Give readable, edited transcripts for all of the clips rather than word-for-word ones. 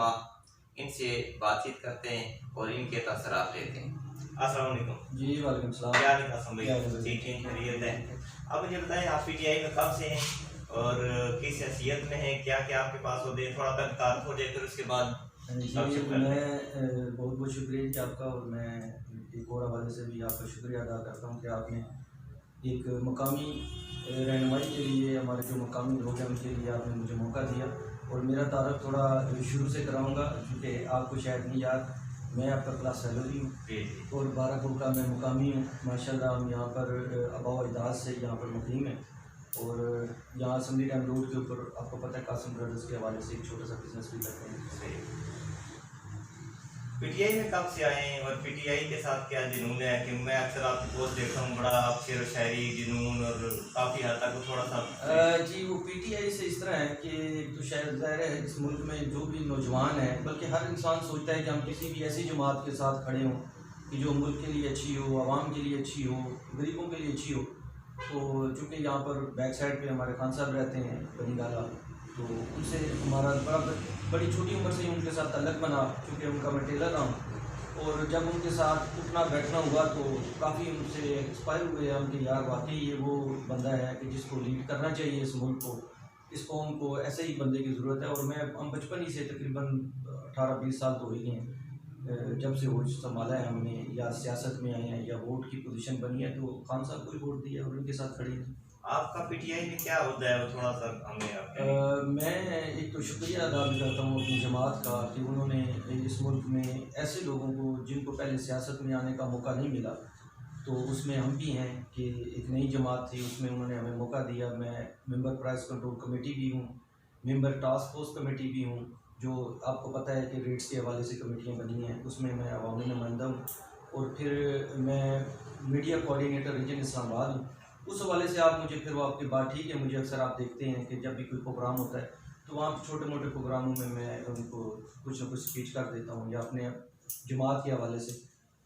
रहनुमा, इनसे बातचीत करते हैं और इनके तसरात लेते हैं। अस्सलाम वालेकुम। जी वालेकुम सलाम। क्या भाई, ठीक है, खैरियत है। अब मुझे बताएं, आप पीटीआई में कब से हैं और किस हैसियत में हैं, क्या क्या आपके पास होते हैं, थोड़ा तक तारुफ हो जाए, फिर उसके बाद जी मैं बहुत बहुत शुक्रिया कि आपका, और मैं एक और हवाले से भी आपका शुक्रिया अदा करता हूँ कि आपने एक मकामी रहनुमाई के लिए, हमारे जो मकामी लोग हैं उनके लिए आपने मुझे मौका दिया। और मेरा तारुफ थोड़ा शुरू से कराऊंगा क्योंकि आपको शायद नहीं याद, मैं आपका क्लास फेलो भी हूँ और बाराकोट का मैं मुकामी हूँ। माशाल्लाह हम यहाँ पर अबाव इदाज से यहाँ पर मुकीम है और यहाँ असम्बली डैम रोड के ऊपर आपको पता है कासिम ब्रदर्स के हवाले से एक छोटा सा बिजनेस भी करते हैं। पीटीआई में कब से आए हैं और पीटीआई के साथ क्या जुनून है? कि मैं अक्सर आपकी पोस्ट देखता हूँ, बड़ा आप शेर व शायरी, जुनून और काफ़ी हद तक थोड़ा सा जी वो पीटीआई से इस तरह है कि तो शायद ज़ाहिर है इस मुल्क में जो भी नौजवान है, बल्कि हर इंसान सोचता है कि हम किसी भी ऐसी जमात के साथ खड़े हों कि जो मुल्क के लिए अच्छी हो, आवाम के लिए अच्छी हो, गरीबों के लिए अच्छी हो। तो चूँकि यहाँ पर बैक साइड पे हमारे खान साहब रहते हैं बनी गाला, तो उनसे हमारा बड़ी छोटी उम्र से ही उनके साथ तल्लक बना, चूँकि उनका मैं टेलर रहा हूँ। और जब उनके साथ उठना बैठना हुआ तो काफ़ी उनसे इंस्पायर हुए हम कि यार वाकई ये वो बंदा है कि जिसको लीड करना चाहिए इस मुल्क को, इस कौम को, ऐसे ही बंदे की ज़रूरत है। और हम बचपन ही से तकरीबन 18-20 साल तो हो ही गए हैं जब से वोट संभाला है हमने, या सियासत में आए हैं या वोट की पोजीशन बनी है, तो खान साहब को ही वोट दिया और उनके साथ खड़े हैं। आपका पीटीआई में क्या होता है, वो थोड़ा सा हमें मैं एक तो शुक्रिया अदा भी करता हूँ अपनी जमात का कि उन्होंने इस मुल्क में ऐसे लोगों को जिनको पहले सियासत में आने का मौका नहीं मिला, तो उसमें हम भी हैं कि एक नई जमात थी, उसमें उन्होंने हमें मौका दिया। मैं मेंबर प्राइस कंट्रोल कमेटी भी हूँ, मेंबर टास्क फोर्स कमेटी भी हूँ, जो आपको पता है कि रेट्स के हवाले से कमेटियाँ बनी हैं, उसमें मैं अवामी नुमाइंदा हूँ। और फिर मैं मीडिया कोऑर्डिनेटर रीजन इस्लामाबाद हूँ। उस हवाले से आप मुझे, फिर वो आपकी बात ठीक है, मुझे अक्सर आप देखते हैं कि जब भी कोई प्रोग्राम होता है तो वहाँ पर छोटे मोटे प्रोग्रामों में मैं उनको कुछ ना कुछ स्पीच कर देता हूँ, या अपने जमात के हवाले से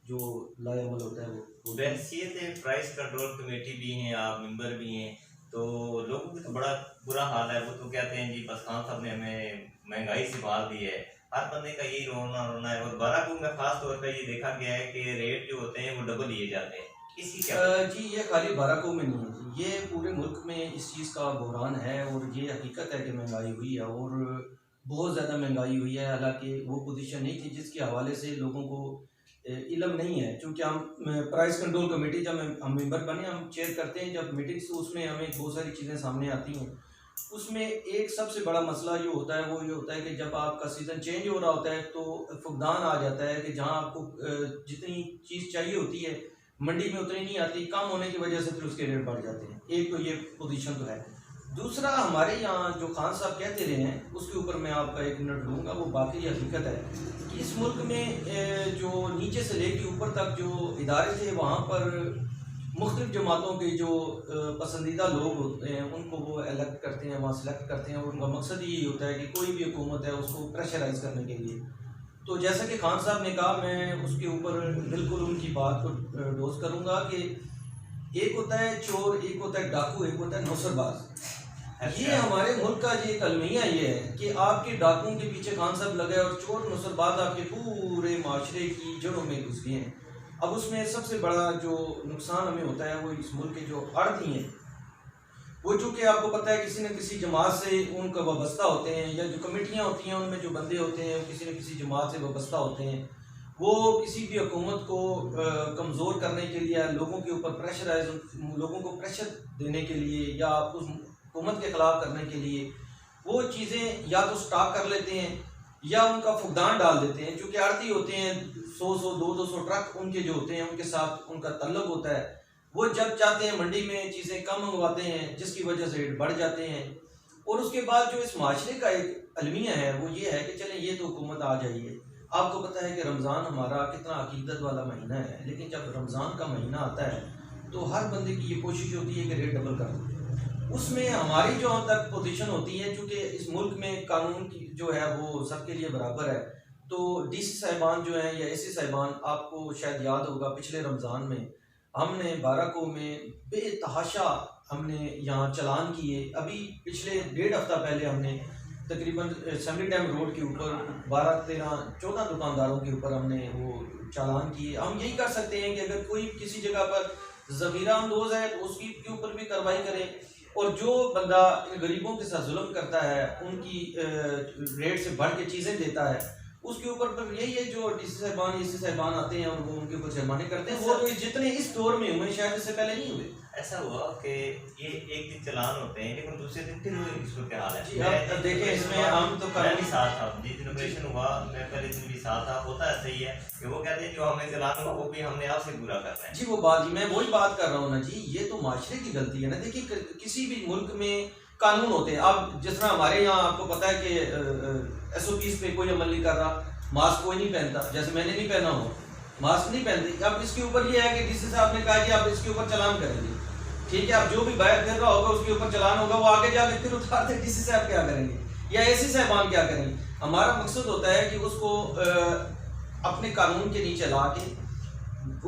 जो लाएअमल होता है वो। वैसियत प्राइस कंट्रोल कमेटी भी हैं, आप मेंबर भी हैं, तो लोगों की तो बड़ा बुरा हाल है। वो तो कहते हैं जी बस खान साहब ने हमें महंगाई से मार दी है, हर बंदे का यही रोना है। और बाराकोट में खास तौर पर ये देखा गया है कि रेट जो होते हैं वो डबल लिए जाते हैं, इसकी क्या? जी ये खाली बाराकोट में नहीं है जी, ये पूरे मुल्क में इस चीज़ का बहरान है और ये हकीकत है कि महंगाई हुई है और बहुत ज़्यादा महंगाई हुई है। हालांकि वो पोजीशन नहीं थी जिसके हवाले से लोगों को इल्म नहीं है, क्योंकि हम प्राइस कंट्रोल कमेटी जब हम मेंबर बने, हम चेयर करते हैं जब मीटिंग्स, तो उसमें हमें बहुत सारी चीज़ें सामने आती हैं। उसमें एक सबसे बड़ा मसला जो होता है वो ये होता है कि जब आपका सीज़न चेंज हो रहा होता है तो फुकदान आ जाता है कि जहाँ आपको जितनी चीज़ चाहिए होती है मंडी में उतनी नहीं आती, कम होने की वजह से फिर उसके रेट बढ़ जाते हैं। एक तो ये पोजीशन तो है। दूसरा, हमारे यहाँ जो खान साहब कहते रहे हैं उसके ऊपर मैं आपका 1 मिनट लूँगा, वो बाकी हकीकत है कि इस मुल्क में जो नीचे से लेकर ऊपर तक जो इदारे थे वहाँ पर मुख्तलिफ जमातों के जो पसंदीदा लोग होते हैं उनको वो इलेक्ट करते हैं, वहाँ सेलेक्ट करते हैं, और उनका मकसद यही होता है कि कोई भी हुकूमत है उसको प्रेशराइज करने के लिए। तो जैसा कि खान साहब ने कहा, मैं उसके ऊपर बिल्कुल उनकी बात को डोज करूँगा कि एक होता है चोर, एक होता है डाकू, एक होता है नौसरबाज। ये हमारे मुल्क का जो एक अलमिया ये है कि आपके डाकुओं के पीछे खान साहब लगे और चोर नौसरबाज आपके पूरे माशरे की जड़ों में घुस गए हैं। अब उसमें सबसे बड़ा जो नुकसान हमें होता है वो इस मुल्क के जो आड़ती हैं, वो चूँकि आपको पता है किसी न किसी जमात से उनका वाबस्ता होते हैं, या जो कमेटियाँ होती हैं उनमें जो बंदे होते हैं वो किसी न किसी जमात से वाबस्ता होते हैं। वो किसी भी हुकूमत को कमज़ोर करने के लिए, लोगों के ऊपर प्रेशराइज, लोगों को प्रेशर देने के लिए, या उस हुकूमत के ख़िलाफ़ करने के लिए वो चीज़ें या तो स्टॉक कर लेते हैं या उनका फुकदान डाल देते हैं। चूँकि आड़ती होते हैं, 100-100, 200 ट्रक उनके जो होते हैं उनके साथ उनका तल्लुक होता है। वो जब चाहते हैं मंडी में चीज़ें कम मंगवाते हैं, जिसकी वजह से रेट बढ़ जाते हैं। और उसके बाद जो इस माशरे का एक अलमिया है वो ये है कि चलें ये तो हुकूमत आ जाइए। आपको पता है कि रमज़ान हमारा कितना अकीदत वाला महीना है, लेकिन जब रमज़ान का महीना आता है तो हर बंदे की ये कोशिश होती है कि रेट डबल कर दो। उसमें हमारी जो तक पोजीशन होती है, चूँकि इस मुल्क में कानून की जो है वो सबके लिए बराबर है, तो डीसी साहिबान जो हैं या एसी साहिबान, आपको शायद याद होगा पिछले रमज़ान में हमने बाराकोट में बेतहाशा हमने यहाँ चलान किए। अभी पिछले 1.5 हफ्ता पहले हमने तकरीबन असम्बली डैम रोड के ऊपर 12, 13, 14 दुकानदारों के ऊपर हमने वो चालान किए। हम यही कर सकते हैं कि अगर कोई किसी जगह पर ज़मीरा अंदोज है तो उसकी के ऊपर भी कार्रवाई करें, और जो बंदा गरीबों के साथ जुल्म करता है, उनकी रेट से बढ़ के चीज़ें देता है, उसके ऊपर पर यही है जो डीसी साहिबान एसी साहिबान आते हैं और वो उनके ऊपर जुर्माने करते हैं। वो तो जितने इस दौर में हुए शायद इससे पहले नहीं हुए। ऐसा हुआ कि ये एक दिन चलान होते हैं लेकिन दूसरे दिन फिर वो इसको क्या हाल है। जी अब देखें इसमें हम तो मैं भी साथ था जिस दिन ऑपरेशन हुआ, मैं पहले दिन भी साथ था। होता है सही है कि वो कहते हैं जो हमें चलान हो वो भी हमने आपसे पूरा कर रहे हैं। जी वो बात मैं वही बात कर रहा हूँ ना जी, ये तो माशरे की गलती है ना। देखिए किसी भी मुल्क में कानून होते हैं। अब जिस तरह हमारे यहाँ आपको पता है कि SOPs पे कोई अमल नहीं कर रहा, मास्क कोई नहीं पहनता, जैसे मैंने नहीं पहना हुआ, मास्क नहीं पहनते। अब इसके ऊपर ये है कि डीसी साहब ने कहा कि आप इसके ऊपर चालान करेंगे, ठीक है। अब जो भी बाहर फिर रहा होगा उसके ऊपर चालान होगा, वो आगे जाके फिर उतार दे, डीसी साहब क्या करेंगे या एसी साहबान क्या करेंगे। हमारा मकसद होता है कि उसको अपने कानून के नीचे ला के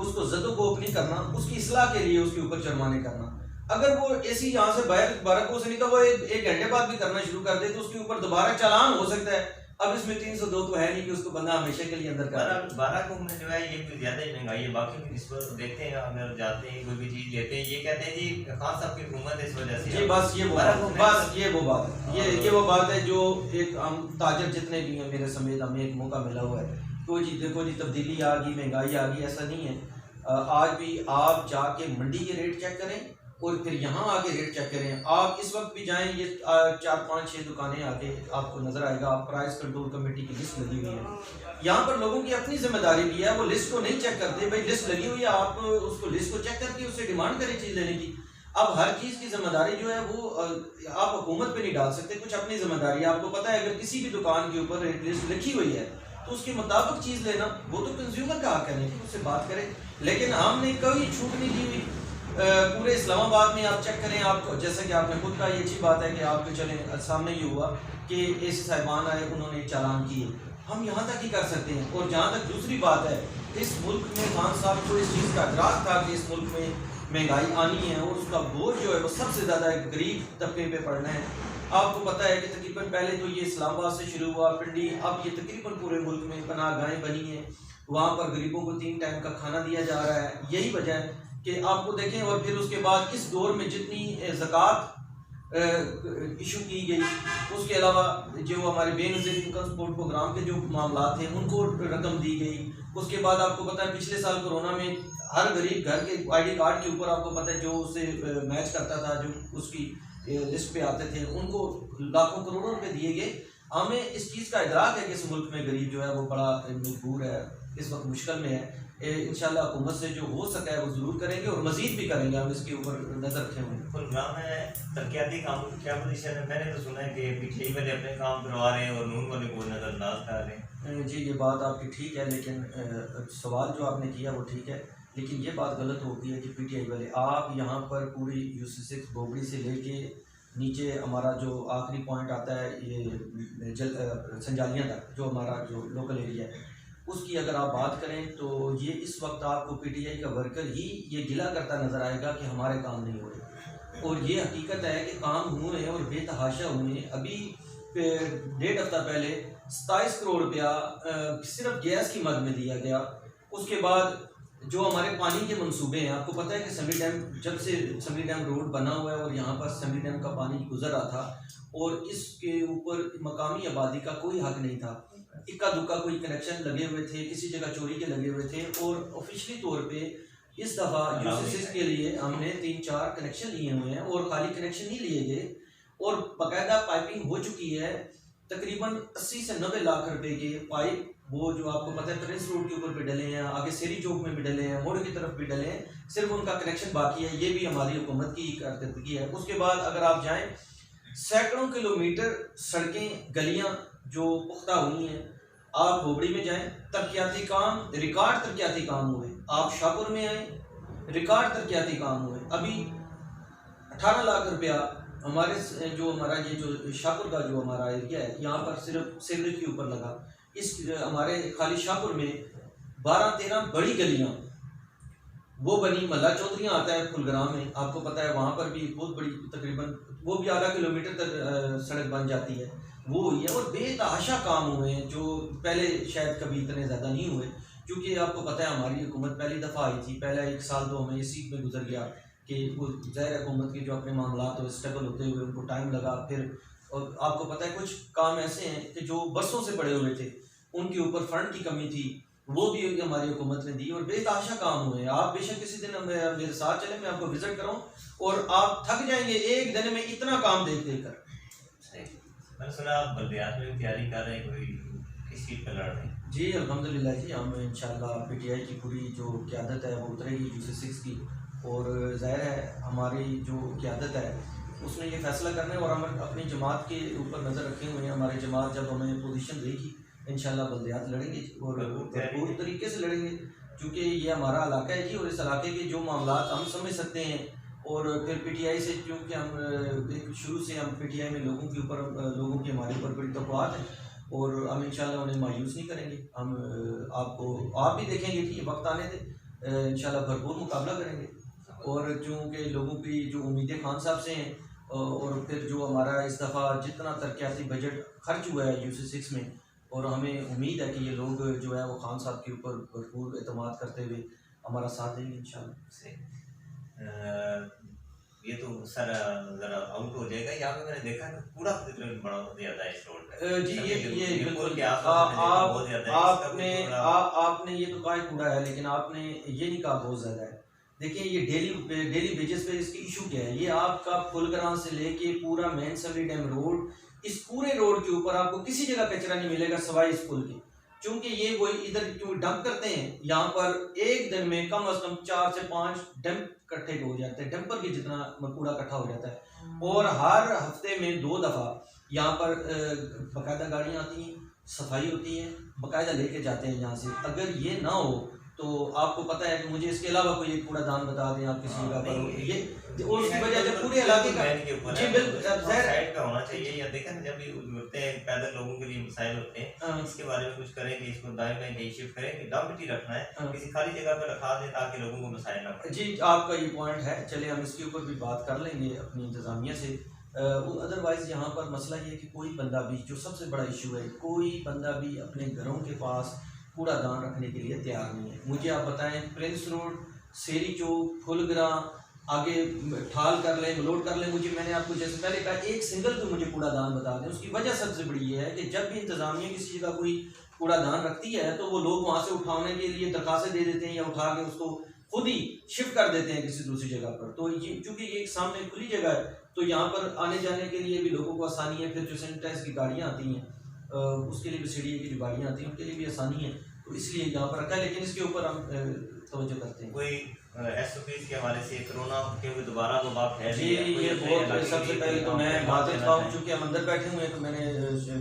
उसको जदोकोब नहीं करना, उसकी इस्लाह के लिए उसके ऊपर जुर्माने करना। अगर वो एसी यहाँ से बाहर बारकों से नहीं तो वो एक घंटे बाद भी करना शुरू कर दे तो उसके ऊपर दोबारा चालान हो सकता है। अब इसमें 302 तो है नहीं कि उसको बंदा हमेशा के लिए अंदर कर। बाराकों में जो है ये कुछ ज्यादा ही महंगाई है। बाकी भी इस पर देखते हैं, अगर जाते हैं कोई भी चीज लेते हैं ये कहते हैं जी खान साहब की हुकूमत है इस वजह से। जी बस ये वो बात है, ये वो बात है जो एक हम ताजर जितने भी हैं मेरे समेत हमें एक मौका मिला हुआ है। तो जी देखो जी तब्दीली आ गई, महंगाई आ गई, ऐसा नहीं है। आज भी आप जाके मंडी के रेट चेक करें और फिर यहाँ आके रेट चेक करें। आप इस वक्त भी जाएं, ये 4, 5, 6 दुकानें आके आपको नजर आएगा, प्राइस कंट्रोल कमेटी की लिस्ट लगी हुई है। यहाँ पर लोगों की अपनी जिम्मेदारी भी है, वो लिस्ट को नहीं चेक करते। भाई लिस्ट लगी हुई है, आप उसको लिस्ट को चेक करके उससे डिमांड करें चीज़ लेने की। अब हर चीज़ की जिम्मेदारी जो है वो आप हुकूमत पे नहीं डाल सकते, कुछ अपनी जिम्मेदारी है। आपको पता है अगर किसी भी दुकान के ऊपर रेट लिस्ट लिखी हुई है तो उसके मुताबिक चीज़ लेना वो तो कंज्यूमर का हक है कि उससे बात करें। लेकिन हमने कोई छूट नहीं दी हुई। पूरे इस्लामाबाद में आप चेक करें, आपको जैसे कि आपने खुद कहा, ये अच्छी बात है कि आपके चले सामने ये हुआ कि एसी साहिबान आए, उन्होंने चालान किए। हम यहाँ तक ही कर सकते हैं। और जहाँ तक दूसरी बात है, इस मुल्क में खान साहब को इस चीज़ का इदराक था कि इस मुल्क में महंगाई आनी है और उसका बोझ जो है वो सबसे ज़्यादा गरीब तबके पे पड़ना है। आपको पता है कि तकरीबन पहले तो ये इस्लामाबाद से शुरू हुआ, पिंडी, अब ये तकरीबन पूरे मुल्क में पनाहगाहें बनी हैं, वहाँ पर गरीबों को 3 टाइम का खाना दिया जा रहा है। यही वजह है कि आपको देखें। और फिर उसके बाद इस दौर में जितनी ज़कात इशू की गई, उसके अलावा जो हमारे बेनज़ीर इनकम सपोर्ट प्रोग्राम के जो मामला थे उनको रकम दी गई। उसके बाद आपको पता है पिछले साल कोरोना में हर गरीब घर के ID कार्ड के ऊपर आपको पता है जो उससे मैच करता था, जो उसकी लिस्ट पे आते थे, उनको लाखों करोड़ों रुपए दिए गए। हमें इस चीज़ का इदराक है कि इस मुल्क में गरीब जो है वो बड़ा मजबूर है, इस वक्त मुश्किल में है। इंशाल्लाह हुकूमत से जो हो सका है वो ज़रूर करेंगे और मज़ीद भी करेंगे। हम इसके ऊपर नज़र रखे हुए। कुलगाम में तरक्याती कामों की क्या पोजीशन है? मैंने तो सुना है कि पीटीआई वाले अपने काम करवा रहे हैं और नून वाले को नज़रअंदाज कर रहे हैं। जी ये बात आपकी ठीक है, लेकिन सवाल जो आपने किया वो ठीक है, लेकिन ये बात गलत होती है कि PTI वाले, आप यहाँ पर पूरी UC6 बोबड़ी से लेके नीचे हमारा जो आखिरी पॉइंट आता है ये संजालियाँ तक, जो हमारा जो लोकल एरिया है, उसकी अगर आप बात करें तो ये इस वक्त आपको PTI का वर्कर ही ये गिला करता नज़र आएगा कि हमारे काम नहीं हो रहे। और ये हकीकत है कि काम हुए हैं और बेतहाशा हुए। अभी 1.5 हफ्ता पहले 27 करोड़ रुपया सिर्फ गैस की मद में दिया गया। उसके बाद जो हमारे पानी के मंसूबे हैं, आपको पता है कि समरी डैम, जब से समरी डैम रोड बना हुआ है और यहाँ पर समरी डैम का पानी गुजर रहा था और इसके ऊपर मकामी आबादी का कोई हक नहीं था। इक्का दुक्का कोई कनेक्शन लगे हुए थे, किसी जगह चोरी के लगे हुए थे। और ऑफिशियली तौर पे इस दफ़ा UC6 के लिए हमने 3-4 कनेक्शन लिए हुए हैं और खाली कनेक्शन नहीं लिए गए और बाकायदा पाइपिंग हो चुकी है। तकरीबन 80 से 90 लाख रुपए के पाइप, वो जो आपको पता है प्रिंस रोड के ऊपर भी डले हैं, आगे सेरी चौक में भी डले हैं, मोड़ की तरफ भी डले हैं, सिर्फ उनका कनेक्शन बाकी है। ये भी हमारी हुकूमत की कारकर्दगी है। उसके बाद अगर आप जाएँ, सैकड़ों किलोमीटर सड़कें गलियाँ जो पुख्ता हुई हैं। आप बोबड़ी में जाएं, तरक्याती काम, रिकॉर्ड तरक्याती काम हुए। आप शाहपुर में आए, रिकॉर्ड तरक्याती काम हुए। अभी 18 लाख रुपया हमारे जो हमारा ये जो शाहपुर का जो हमारा एरिया है, यहाँ पर सिर्फ सीवरेज के ऊपर लगा। इस हमारे खाली शाहपुर में 12-13 बड़ी गलियाँ वो बनी। मल्ला चौधरी आता है फुलग्राम में, आपको पता है वहाँ पर भी बहुत बड़ी, तकरीबन वो भी आधा किलोमीटर तक सड़क बन जाती है, वो हुई है। और बेतहाशा काम हुए हैं जो पहले शायद कभी इतने ज़्यादा नहीं हुए, क्योंकि आपको पता है हमारी हुकूमत पहली दफ़ा आई थी, पहला 1 साल तो हमें इसी में गुजर गया कि वो ज़ाहिर हुकूमत के जो अपने मामला तो स्टेबल होते हुए उनको टाइम लगा। फिर और आपको पता है कुछ काम ऐसे हैं कि जो बरसों से पड़े हुए थे, उनके ऊपर फंड की कमी थी, वो भी हमारी हुकूमत ने दी, और बेतहाशा काम हुए हैं। आप बेशक किसी दिन मेरे साथ चलें, मैं आपको विजिट कराऊँ, और आप थक जाएंगे एक दिन में इतना काम देख देख कर। सही। मैंने सुना आप बल्दियात में भी तैयारी कर रहे हैं, कोई किस चीज़ पर लड़ रहे हैं? जी अल्हम्दुलिल्लाह जी, हम इंशाल्लाह पीटीआई की पूरी जो क़यादत है वो उतरेगी UC6 की, और ज़ाहिर है हमारी जो क़यादत है उसने ये फ़ैसला करना है, और हम अपनी जमात के ऊपर नज़र रखे हुए हैं। हमारी जमात जब हमें पोजीशन देगी इंशाल्लाह बल्दियात लड़ेंगे और भरपूर तरीके से लड़ेंगे, क्योंकि ये हमारा इलाका है जी, और इस इलाके के जो मामला हम समझ सकते हैं। और फिर पीटीआई से, क्योंकि हम एक शुरू से हम पीटीआई में लोगों के ऊपर, लोगों की हमारे ऊपर बड़ी तवक्कुआत है, और हम इंशाल्लाह उन्हें मायूस नहीं करेंगे। हम आप भी देखेंगे कि ये वक्त आने दे, इंशाल्लाह भरपूर मुकाबला करेंगे। और चूँकि लोगों की जो उम्मीदें खान साहब से हैं, और फिर जो हमारा इस दफ़ा जितना तरक्याती बजट खर्च हुआ है UC6 में, और हमें उम्मीद है कि ये लोग जो है वो खान साहब के ऊपर भरपूर एतमाद करते हुए हमारा साथ देंगे इंशाल्लाह से। ये तो सर ज़रा आउट हो जाएगा। यहाँ पे मैंने देखा है कूड़ा तकरीबन बड़ा ज़्यादा है इस रोड पे। जी ये बिल्कुल के आसपास मैंने देखा बहुत ज़्यादा है। इसका आपने भी थोड़ा आपने ये तो कहा है कूड़ा है, लेकिन आपने ये नहीं कहा बहुत ज़्यादा है। देखिए ये डेली बेसिस पे इसकी इशू क्या है, ये आपका फुलग्रां से लेके पूरा मेन सली डैम रोड, इस पूरे रोड के ऊपर आपको किसी जगह कचरा नहीं मिलेगा सिवाय इस पुल के। क्योंकि ये वो इधर क्यों डंप करते हैं, यहाँ पर एक दिन में कम से कम 4 से 5 डंप इकट्ठे हो जाते हैं, डंपर की जितना कूड़ा इकट्ठा हो जाता है। और हर हफ्ते में 2 दफ़ा यहाँ पर बाकायदा गाड़ियाँ आती हैं, सफाई होती है, बाकायदा लेके जाते हैं यहाँ से। अगर ये ना हो तो आपको पता है कि मुझे इसके अलावा कोई एक कूड़ादान बता दें आप किसी जगह पर, ये उसकी वजह से पूरे इलाके का जी बिल्कुल साइड का होना चाहिए। या देखा ना जब भी होते हैं पैदल लोगों के लिए मसाइल होते हैं, इसके बारे में कुछ करें कि इसको दाएं बाएं कहीं शिफ्ट करें कि डंप ही रखना है, किसी खाली जगह पर रखा दें ताकि लोगों को मसाइल ना पड़े। जी आपका ये पॉइंट है, चलिए हम इसके ऊपर भी बात कर लेंगे अपनी इंतज़ामिया से। अदरवाइज़ यहाँ पर मसला ये है कि कोई बंदा भी, जो सबसे बड़ा इशू है, कोई बंदा भी अपने घरों के पास कूड़ादान रखने के लिए तैयार नहीं है। मुझे आप बताएं, प्रिंस रोड, सेरी चौक, फुलग्रां, आगे ठाल कर लें, मलोट कर लें, मुझे मैंने आपको जैसे पहले कहा एक सिंगल तो मुझे कूड़ादान बता दें। उसकी वजह सबसे बड़ी ये है कि जब भी इंतज़ामिया किसी जगह कोई कूड़ादान रखती है तो वो लोग वहाँ से उठाने के लिए दरखास्तें दे देते हैं, या उठा के उसको खुद ही शिफ्ट कर देते हैं किसी दूसरी जगह पर। तो ये चूँकि ये एक सामने खुली जगह है, तो यहाँ पर आने जाने के लिए भी लोगों को आसानी है। फिर जो सैनिटाइज की गाड़ियाँ आती हैं, उसके लिए भी सीढ़ी की जो गाड़ियाँ आती हैं उनके लिए भी आसानी है, तो इसलिए यहाँ पर रखा है। लेकिन इसके ऊपर हम तवज्जो करते हैं। कोई SOPs के हवाले से कोरोना के हुए दोबारा वो बात है जी ये बहुत, सबसे पहले तो मैं माजरत खाऊं, चूँकि हम अंदर बैठे हुए हैं तो मैंने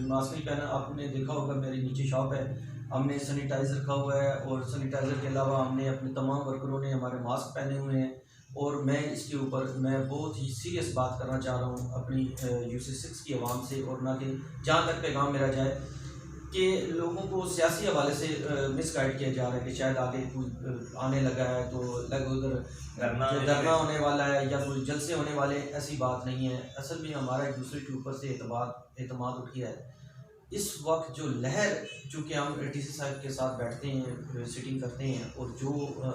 मास्क नहीं पहना। आपने देखा होगा मेरे नीचे शॉप है, हमने सैनिटाइज़र रखा हुआ है, और सैनिटाइज़र के अलावा हमने अपने तमाम वर्करों ने हमारे मास्क पहने हुए हैं। और मैं इसके ऊपर मैं बहुत ही सीरियस बात करना चाह रहा हूँ अपनी UC6 की आवाम से, और ना कि जहाँ तक पैगाम मेरा जाए कि लोगों को सियासी हवाले से मिसगाइड किया जा रहा है कि शायद आगे कोई आने लगा है तो लग उधर धरना होने वाला है या कोई जलसे होने वाले, ऐसी बात नहीं है। असल में हमारा एक दूसरे के ऊपर से एतमाद उठ गया है। इस वक्त जो लहर, चूँकि हम DC साहब के साथ बैठते हैं, सिटिंग करते हैं, और जो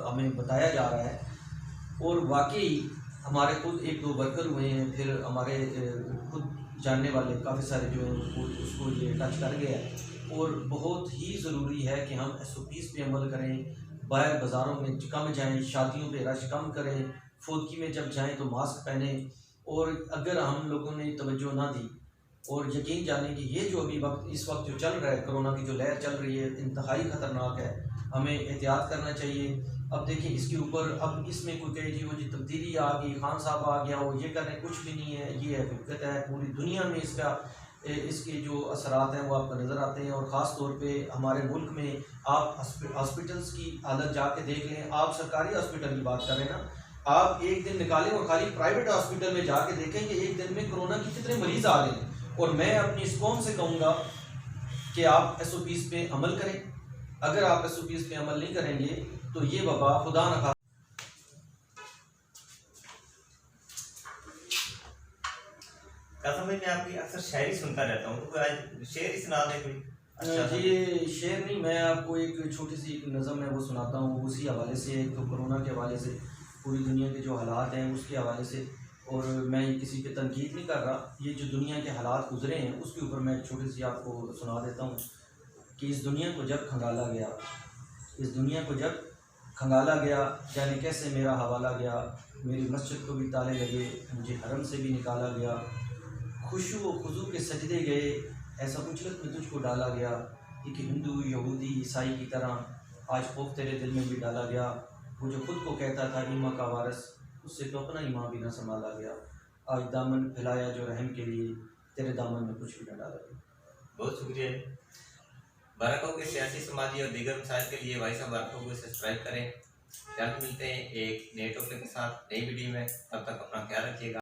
हमें बताया जा रहा है, और वाकई हमारे खुद 1-2 वर्कर हुए हैं, फिर हमारे खुद जानने वाले काफ़ी सारे जो हैं उसको ये टच कर गया है। और बहुत ही ज़रूरी है कि हम SOPs पे अमल करें, बाहर बाज़ारों में कम जाएं, शादियों पे रश कम करें, फौदगी में जब जाएं तो मास्क पहनें। और अगर हम लोगों ने तवज्जो ना दी, और यकीन जाने कि ये जो अभी वक्त इस वक्त जो चल रहा है, कोरोना की जो लहर चल रही है, इंतहाई ख़तरनाक है, हमें एहतियात करना चाहिए। अब देखिए इसके ऊपर, अब इसमें कोई कहे जी वो जी तब्दीली आ गई, खान साहब आ गया, वो ये करें, कुछ भी नहीं है। ये हकीकत है, पूरी दुनिया में इसके जो असरात हैं वो आपको नज़र आते हैं। और ख़ास तौर पे हमारे मुल्क में आप हॉस्पिटल्स की हालत जाके देख लें। आप सरकारी हॉस्पिटल की बात करें ना, आप एक दिन निकालें और खाली प्राइवेट हॉस्पिटल में जाके देखें कि एक दिन में कोरोना के कितने मरीज़ आ गए। और मैं अपनी इस कौम से कहूँगा कि आप SOPs पे अमल करें। अगर आप SOPs पे अमल नहीं करेंगे तो ये वबा खुदा न कसम में मैं आपकी अक्सर शायरी सुनता रहता हूँ, तो कोई आज शेर ही सुना दे कोई अच्छा सा। ये शेर नहीं, मैं आपको एक छोटी सी एक नज़म है वो सुनाता हूँ, उसी हवाले से, एक तो कोरोना के हवाले से, पूरी दुनिया के जो हालात हैं उसके हवाले से। और मैं किसी पे तनकीद नहीं कर रहा, ये जो दुनिया के हालात गुजरे हैं उसके ऊपर मैं एक छोटी सी आपको सुना देता हूँ कि इस दुनिया को जब खंगाला गया, इस दुनिया को जब खंगाला गया, जाने कैसे मेरा हवाला गया, मेरी मस्जिद को भी ताले लगे, मुझे हरम से भी निकाला गया, खुशू व खुजू के सजदे गए, ऐसा कुचलत में तुझको डाला गया, एक हिंदू यहूदी ईसाई की तरह आज खौफ तेरे दिल में भी डाला गया, वो जो खुद को कहता था ईमा का वारस, उससे तो अपना ईमान भी ना संभाला गया, आज दामन फैलाया जो रहम के लिए, तेरे दामन में कुछ भी न डाला गया। बहुत शुक्रिया। बारकों के सियासी, समाजी और दीगर मसाइल के लिए भाई साहब बारकों को सब्सक्राइब करें। जल्द मिलते हैं एक नए टॉपिक के साथ, नई वीडियो में। तब तक अपना ख्याल रखिएगा।